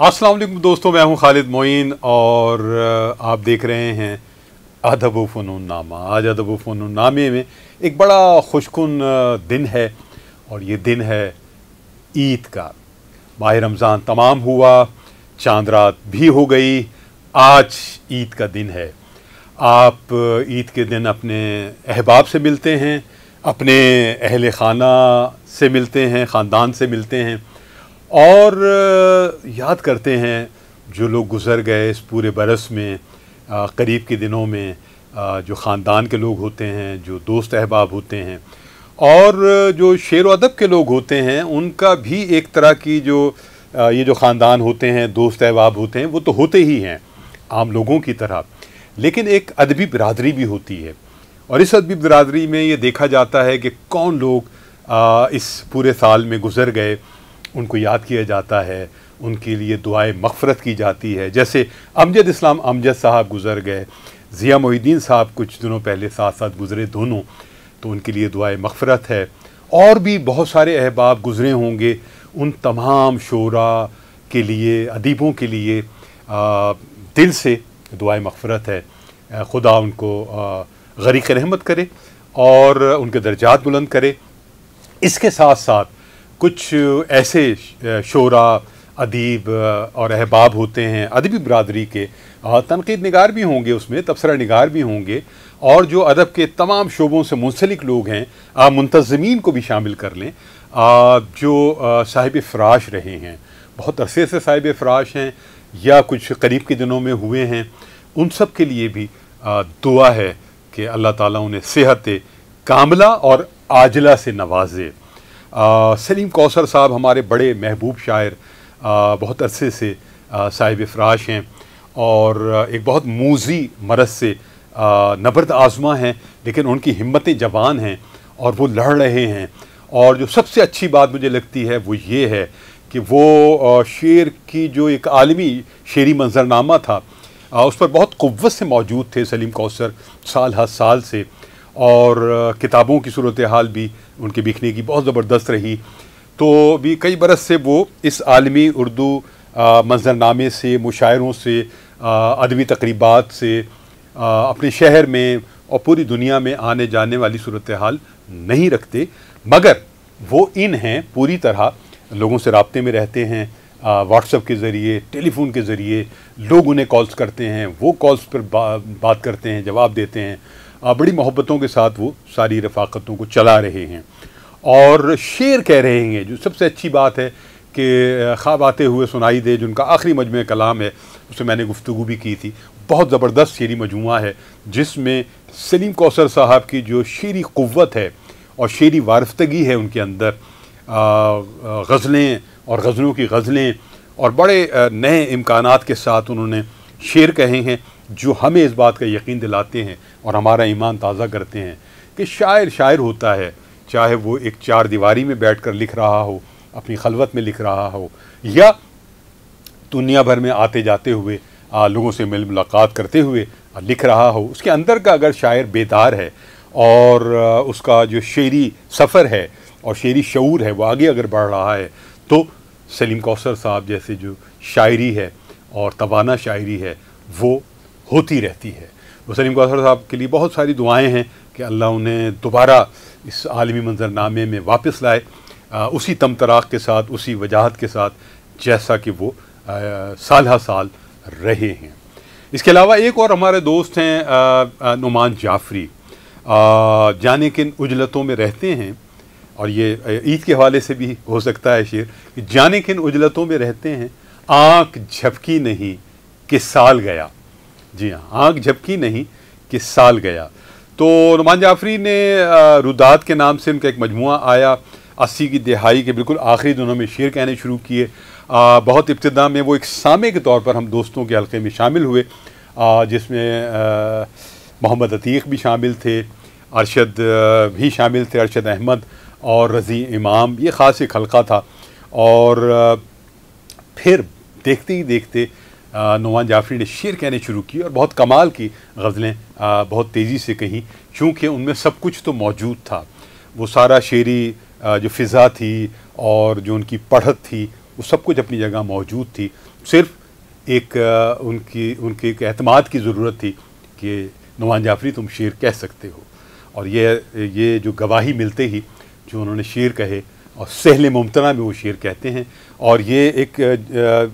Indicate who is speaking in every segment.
Speaker 1: अस्सलाम वालेकुम दोस्तों, मैं हूं खालिद मोइन और आप देख रहे हैं अदब व फ़नून नामा। आज अदब व फ़नून नामे में एक बड़ा खुशकुन दिन है और ये दिन है ईद का। माह रमज़ान तमाम हुआ, चांद रात भी हो गई, आज ईद का दिन है। आप ईद के दिन अपने अहबाब से मिलते हैं, अपने अहले ख़ाना से मिलते हैं, ख़ानदान से मिलते हैं और याद करते हैं जो लोग गुज़र गए इस पूरे बरस में, करीब के दिनों में, जो ख़ानदान के लोग होते हैं, जो दोस्त अहबाब होते हैं और जो शेर व अदब के लोग होते हैं, उनका भी एक तरह की जो ये जो ख़ानदान होते हैं, दोस्त अहबाब होते हैं, वो तो होते ही हैं आम लोगों की तरह, लेकिन एक अदबी बिरादरी भी होती है। और इस अदबी बिरादरी में ये देखा जाता है कि कौन लोग इस पूरे साल में गुज़र गए, उनको याद किया जाता है, उनके लिए दुआए मग़फ़रत की जाती है। जैसे अमजद इस्लाम अमजद साहब गुज़र गए, ज़िया मोहिद्दीन साहब कुछ दिनों पहले साथ साथ गुज़रे दोनों, तो उनके लिए दुआए मग़फ़रत है। और भी बहुत सारे अहबाब गुज़रे होंगे, उन तमाम शोरा के लिए, अदीबों के लिए दिल से दुआए मग़फ़रत है। खुदा उनको ग़रीक़ रहमत करे और उनके दर्जात बुलंद करे। इसके साथ साथ कुछ ऐसे शोरा, अदीब और अहबाब होते हैं अदबी बिरादरी के, तनक़ीद निगार भी होंगे, उसमें तबसरा निगार भी होंगे, और जो अदब के तमाम शोबों से मुंसलिक लोग हैं, मुंतज़मीन को भी शामिल कर लें, जो साहिब फ़राश रहे हैं, बहुत अरसे से साहिब फ़राश हैं या कुछ करीब के दिनों में हुए हैं, उन सब के लिए भी दुआ है कि अल्लाह ताला उन्हें सेहत कामिला और आजिला से नवाजे। सलीम कौसर साहब हमारे बड़े महबूब शायर, बहुत अरसे से साहिब फ़राश हैं और एक बहुत मूज़ी मरज़ से नबर्द आज़मा हैं, लेकिन उनकी हिम्मतें जवान हैं और वो लड़ रहे हैं। और जो सबसे अच्छी बात मुझे लगती है वो ये है कि वो शेर की जो एक आलमी शेरी मंजरनामा था, उस पर बहुत क़ुव्वत से मौजूद थे सलीम कौसर साल हर साल से, और किताबों की सूरत हाल भी उनके बिकने की बहुत ज़बरदस्त रही। तो भी कई बरस से वो इस आलमी उर्दू मंजरनामे से, मुशायरों से, अदबी तकरीबात से अपने शहर में और पूरी दुनिया में आने जाने वाली सूरत हाल नहीं रखते, मगर वो इन हैं, पूरी तरह लोगों से राब्ते में रहते हैं, व्हाट्सएप के ज़रिए, टेलीफोन के ज़रिए लोग उन्हें कॉल्स करते हैं, वो कॉल्स पर बात करते हैं, जवाब देते हैं, बड़ी मोहब्बतों के साथ वो सारी रफ़ाक़तों को चला रहे हैं और शेर कह रहे हैं। जो सबसे अच्छी बात है कि ख्वाब आते हुए सुनाई दे, जिनका आखिरी मजमे कलाम है, उससे मैंने गुफ्तगू भी की थी। बहुत ज़बरदस्त शेरी मजमुआ है जिसमें सलीम कौसर साहब की जो शेरी क़ुव्वत है और शेरी वारफ्तगी है उनके अंदर, गज़लें और गज़लों की गज़लें और बड़े नए इम्कानात के साथ उन्होंने शेर कहे हैं जो हमें इस बात का यकीन दिलाते हैं और हमारा ईमान ताज़ा करते हैं कि शायर शायर होता है, चाहे वो एक चार दीवारी में बैठकर लिख रहा हो, अपनी खलवत में लिख रहा हो, या दुनिया भर में आते जाते हुए लोगों से मिल मुलाकात करते हुए लिख रहा हो। उसके अंदर का अगर शायर बेदार है और उसका जो शेरी सफ़र है और शेरी शऊर है वो आगे अगर बढ़ रहा है, तो सलीम कौसर साहब जैसे जो शायरी है और तवाना शायरी है वो होती रहती है। तो सलीम कौसर साहब के लिए बहुत सारी दुआएं हैं कि अल्लाह उन्हें दोबारा इस आलमी मंजरनामे में वापस लाए, उसी तमतराक के साथ, उसी वजाहत के साथ जैसा कि वो साल हर साल रहे हैं। इसके अलावा एक और हमारे दोस्त हैं नुमान जाफ़री, जाने किन उजलतों में रहते हैं, और ये ईद के हवाले से भी हो सकता है शेर कि जाने किन उजलतों में रहते हैं, आँख झपकी नहीं कि साल गया। जी हाँ, आँख झपकी नहीं कि साल गया। तो नुमान जाफ़री ने रुदात के नाम से उनका एक मजमुआ आया, 80 की दहाई के बिल्कुल आखिरी दिनों में शेर कहने शुरू किए। बहुत इब्तिदा में वो एक सामे के तौर पर हम दोस्तों के हल्के में शामिल हुए, जिसमें मोहम्मद अतीक़ भी शामिल थे, अरशद भी शामिल थे, अरशद अहमद और रज़ी इमाम, ये ख़ास एक हल्का था। और फिर देखते ही देखते नुमान जाफ़री ने शेर कहने शुरू की और बहुत कमाल की गज़लें बहुत तेज़ी से कहीं, चूँकि उनमें सब कुछ तो मौजूद था। वो सारा शेरी जो फ़िज़ा थी और जो उनकी पढ़त थी वो सब कुछ अपनी जगह मौजूद थी। सिर्फ एक उनकी एक एतमाद की ज़रूरत थी कि नुमान जाफ़री तुम शेर कह सकते हो। और ये जो गवाही मिलते ही जो उन्होंने शेर कहे, और सहले मुमतना में वो शेर कहते हैं। और ये एक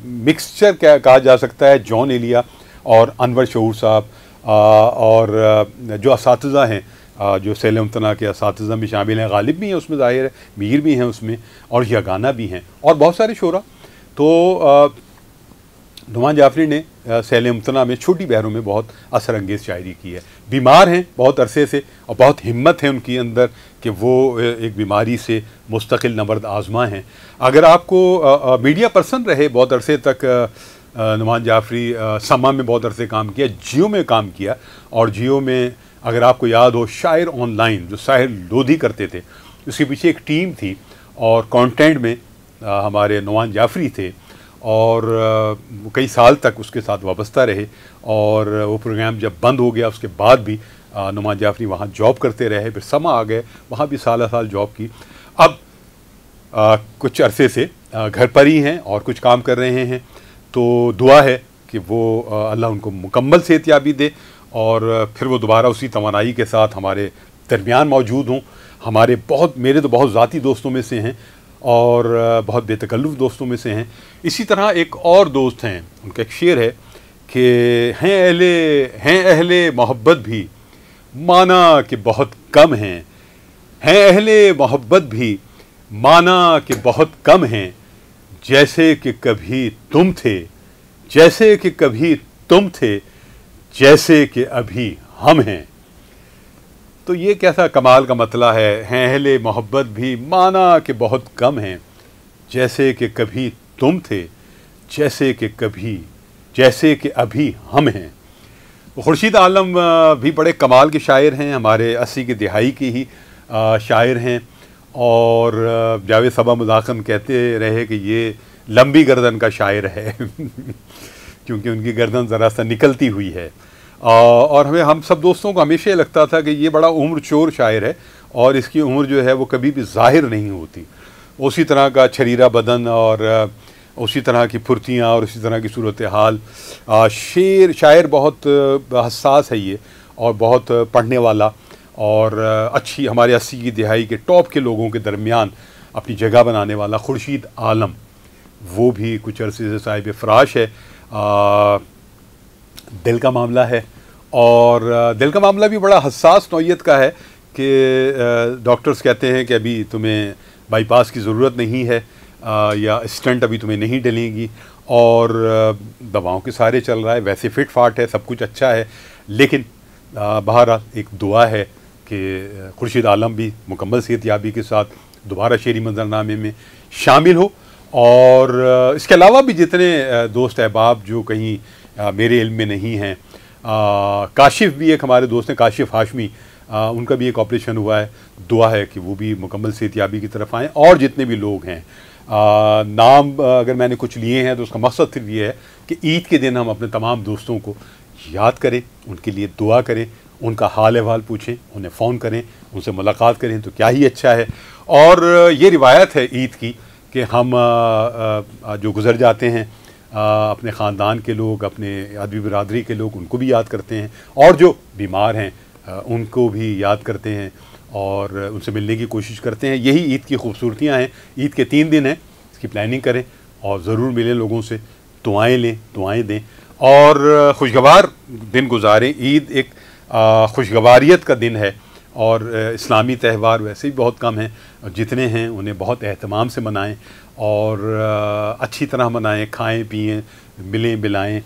Speaker 1: मिक्सचर कहा जा सकता है जॉन एलिया और अनवर शऊर साहब और जो असातिज़ा हैं, जो सहले मुमतना के असातिज़ा में शामिल हैं, गालिब भी हैं उसमें, ज़ाहिर है मीर भी हैं उसमें, और यगाना भी हैं, और बहुत सारे शोरा। तो नुमान जाफ़री ने सहले मुमतना में छोटी बहरों में बहुत असर अंगेज़ शायरी की है। बीमार हैं बहुत अरसे से, और बहुत हिम्मत है उनकी अंदर कि वो एक बीमारी से मुस्तकिल नबर्द आज़मा हैं। अगर आपको मीडिया पर्सन रहे बहुत अरसे तक, नुमान जाफ़री समा में बहुत अरसे काम किया, जियो में काम किया, और जियो में अगर आपको याद हो शायर ऑनलाइन जो साहिर लोधी करते थे, उसके पीछे एक टीम थी, और कंटेंट में हमारे नुमान जाफ़री थे, और वो कई साल तक उसके साथ वाबस्ता रहे। और वो प्रोग्राम जब बंद हो गया उसके बाद भी नुमान जाफ़री वहाँ जॉब करते रहे, फिर समा आ गए, वहाँ भी साल जॉब की। अब कुछ अरसे से घर पर ही हैं और कुछ काम कर रहे हैं। तो दुआ है कि वो अल्लाह उनको मुकम्मल सेहतयाबी दे, और फिर वो दोबारा उसी तवानाई के साथ हमारे दरमियान मौजूद हों। मेरे तो बहुत ज़ाती दोस्तों में से हैं, और बहुत बेतकल्लुफ़ दोस्तों में से हैं। इसी तरह एक और दोस्त हैं, उनका एक शेर है कि हैं अहले मोहब्बत भी माना कि बहुत कम हैं, अहले मोहब्बत भी माना कि बहुत कम हैं, जैसे कि कभी तुम थे, जैसे कि कभी तुम थे, जैसे कि अभी हम हैं। तो ये कैसा कमाल का मतला है अहले मोहब्बत भी माना कि बहुत कम हैं, जैसे कि कभी तुम थे, जैसे कि अभी हम हैं। खुर्शीद आलम भी बड़े कमाल के शायर हैं, हमारे 80 की दिहाई की ही शायर हैं। और जावेद सबा मुज़ाकम कहते रहे कि ये लंबी गर्दन का शायर है क्योंकि उनकी गर्दन ज़रा सा निकलती हुई है। और हम सब दोस्तों को हमेशा लगता था कि ये बड़ा उम्र चोर शायर है, और इसकी उम्र जो है वो कभी भी ज़ाहिर नहीं होती। उसी तरह का छरीरा बदन, और उसी तरह की फुर्तियाँ, और उसी तरह की सूरत हाल। शायर बहुत हसास है ये, और बहुत पढ़ने वाला, और अच्छी हमारे 80 की दिहाई के टॉप के लोगों के दरमियान अपनी जगह बनाने वाला खुर्शीद आलम, वो भी कुछ अरसे से साहिब फ़राश है। दिल का मामला है, और दिल का मामला भी बड़ा हसास नौइयत का है कि डॉक्टर्स कहते हैं कि अभी तुम्हें बाईपास की ज़रूरत नहीं है, या स्टंट अभी तुम्हें नहीं डलेंगी, और दवाओं के सहारे चल रहा है, वैसे फिट फाट है, सब कुछ अच्छा है। लेकिन बहरहाल एक दुआ है कि खुर्शीद आलम भी मुकम्मल सेहतयाबी के साथ दोबारा शेरी मंजरनामे में शामिल हो। और इसके अलावा भी जितने दोस्त अहबाब जो कहीं मेरे इल्म में नहीं हैं, काशिफ भी एक हमारे दोस्त हैं, काशिफ हाशमी, उनका भी एक ऑपरेशन हुआ है। दुआ है कि वो भी मुकम्मल सेहतयाबी की तरफ आएँ। और जितने भी लोग हैं, नाम अगर मैंने कुछ लिए हैं तो उसका मकसद सिर्फ ये है कि ईद के दिन हम अपने तमाम दोस्तों को याद करें, उनके लिए दुआ करें, उनका हाल अहवाल पूछें, उन्हें फ़ोन करें, उनसे मुलाकात करें तो क्या ही अच्छा है। और ये रिवायत है ईद की कि हम जो गुज़र जाते हैं, अपने ख़ानदान के लोग, अपने अदबी बिरादरी के लोग, उनको भी याद करते हैं, और जो बीमार हैं उनको भी याद करते हैं, और उनसे मिलने की कोशिश करते हैं। यही ईद की खूबसूरतियाँ हैं। ईद के 3 दिन हैं, इसकी प्लानिंग करें और ज़रूर मिलें लोगों से, दुआएं लें, दुआएं दें, और खुशगवार दिन गुजारें। ईद एक खुशगवारियत का दिन है, और इस्लामी त्यौहार वैसे ही बहुत कम हैं, जितने हैं उन्हें बहुत एहतमाम से मनाएं, और अच्छी तरह मनाएं, खाएं पिएं, मिलें बिलाएं,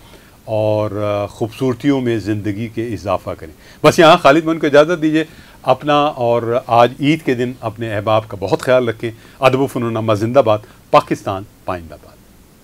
Speaker 1: और ख़ूबसूरतियों में ज़िंदगी के इजाफ़ा करें। बस यहाँ खालिद मोइन को इजाज़त दीजिए। अपना और आज ईद के दिन अपने अहबाब का बहुत ख्याल रखें। अदब व फ़नून अम्मा ज़िंदाबाद, पाकिस्तान पाइंदाबाद।